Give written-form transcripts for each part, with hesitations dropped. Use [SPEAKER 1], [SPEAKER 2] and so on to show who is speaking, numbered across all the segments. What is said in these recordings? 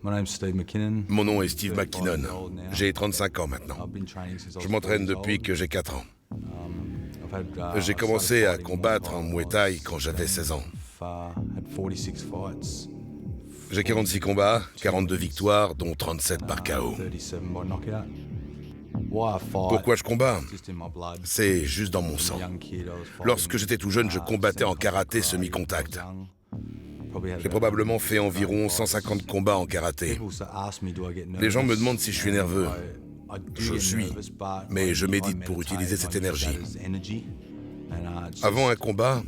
[SPEAKER 1] Mon nom est Steve McKinnon. J'ai 35 ans maintenant. Je m'entraîne depuis que j'ai 4 ans. J'ai commencé à combattre en Muay Thai quand j'avais 16 ans. J'ai 46 combats, 42 victoires, dont 37 par KO. Pourquoi je combats? C'est juste dans mon sang. Lorsque j'étais tout jeune, je combattais en karaté semi-contact. J'ai probablement fait environ 150 combats en karaté. Les gens me demandent si je suis nerveux. Je suis, mais je médite pour utiliser cette énergie. Avant un combat,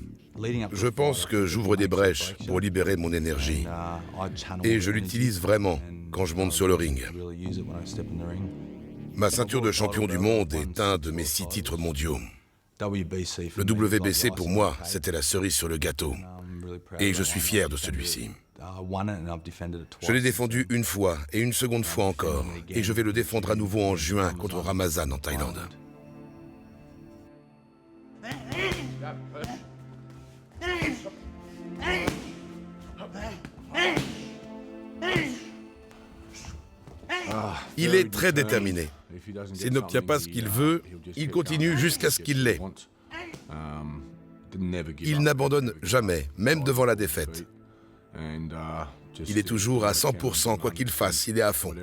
[SPEAKER 1] je pense que j'ouvre des brèches pour libérer mon énergie. Et je l'utilise vraiment quand je monte sur le ring. Ma ceinture de champion du monde est un de mes 6 titres mondiaux. Le WBC, pour moi, c'était la cerise sur le gâteau. Et je suis fier de celui-ci. Je l'ai défendu une fois et une seconde fois encore. Et je vais le défendre à nouveau en juin contre Ramazan en Thaïlande. Il est très déterminé. S'il n'obtient pas ce qu'il veut, il continue jusqu'à ce qu'il l'ait. Il n'abandonne jamais, même devant la défaite. Il est toujours à 100%, quoi qu'il fasse, il est à fond.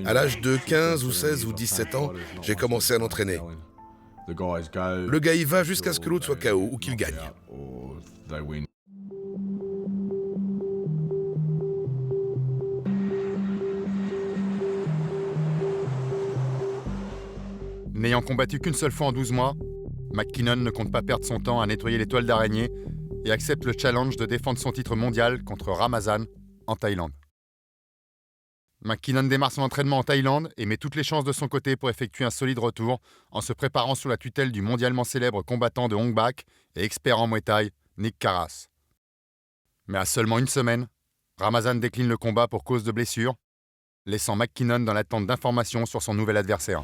[SPEAKER 1] À l'âge de 15 ou 16 ou 17 ans, j'ai commencé à l'entraîner. Le gars y va jusqu'à ce que l'autre soit KO ou qu'il gagne.
[SPEAKER 2] N'ayant combattu qu'une seule fois en 12 mois, McKinnon ne compte pas perdre son temps à nettoyer les toiles d'araignée et accepte le challenge de défendre son titre mondial contre Ramazan en Thaïlande. McKinnon démarre son entraînement en Thaïlande et met toutes les chances de son côté pour effectuer un solide retour en se préparant sous la tutelle du mondialement célèbre combattant de Ong Bak et expert en Muay Thai, Nick Kharas. Mais à seulement une semaine, Ramazan décline le combat pour cause de blessure, laissant McKinnon dans l'attente d'informations sur son nouvel adversaire.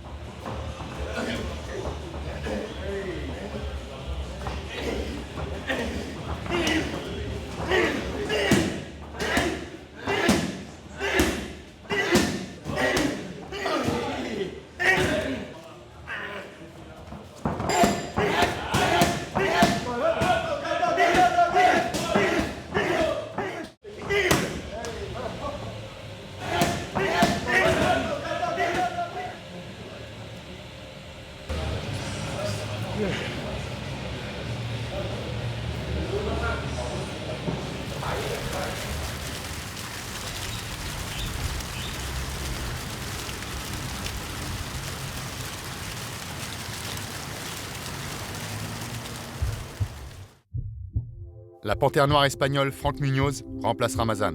[SPEAKER 2] La panthère noire espagnole Frank Munoz remplace Ramazan.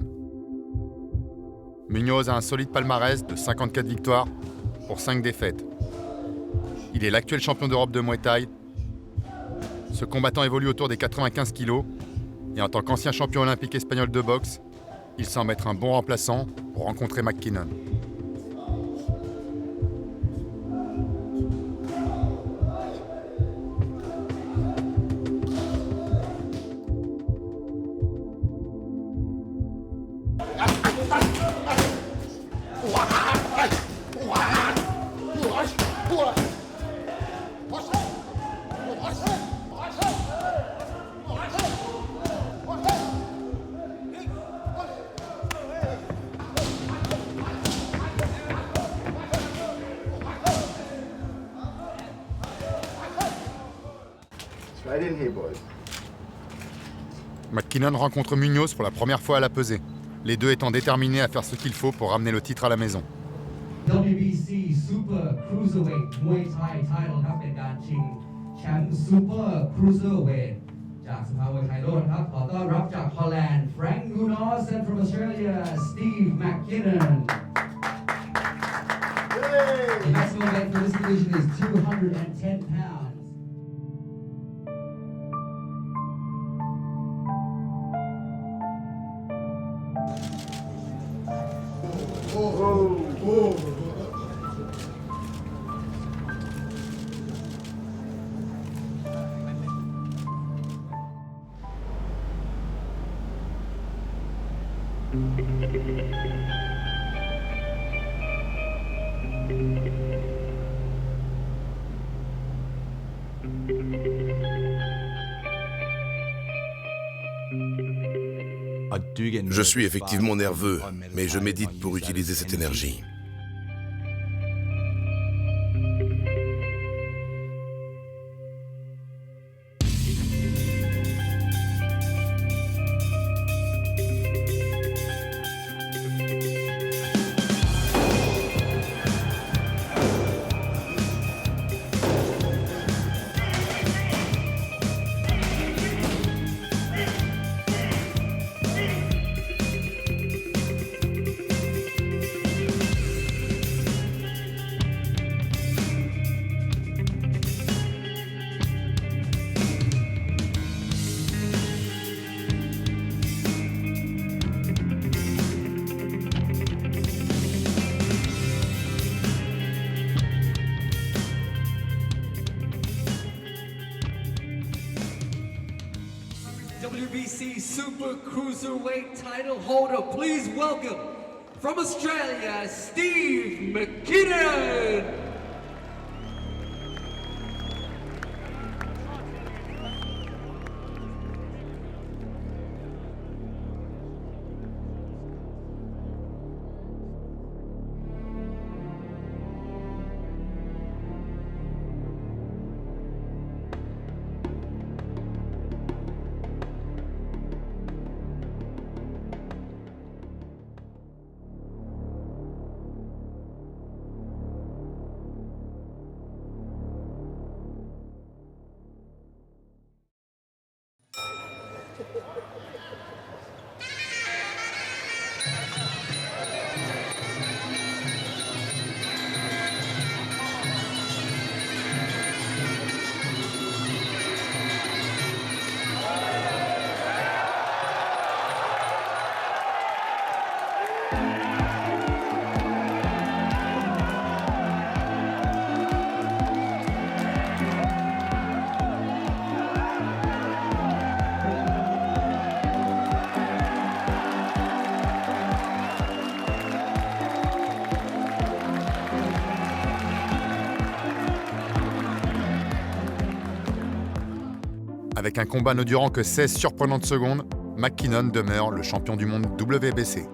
[SPEAKER 2] Munoz a un solide palmarès de 54 victoires pour 5 défaites. Il est l'actuel champion d'Europe de Muay Thai. Ce combattant évolue autour des 95 kilos et en tant qu'ancien champion olympique espagnol de boxe, il semble être un bon remplaçant pour rencontrer McKinnon. McKinnon rencontre Munoz pour la première fois à la pesée, les deux étant déterminés à faire ce qu'il faut pour ramener le titre à la maison.
[SPEAKER 3] WBC Super Cruiserweight Muay Thai Title ครับเป็นการชิงแชมป์ Super Cruiserweight จากสภามวยไทยโลกนะครับขอต้อนรับจากฮอลแลนด์ Frank Munoz and from Australia Steve McKinnon. The maximum weight for this division is 210 pounds.
[SPEAKER 1] Je suis effectivement nerveux, mais je médite pour utiliser cette énergie.
[SPEAKER 3] WBC Super Cruiserweight title holder, please welcome from Australia, Steve McKinnon.
[SPEAKER 2] Avec un combat ne durant que 16 surprenantes secondes, McKinnon demeure le champion du monde WBC.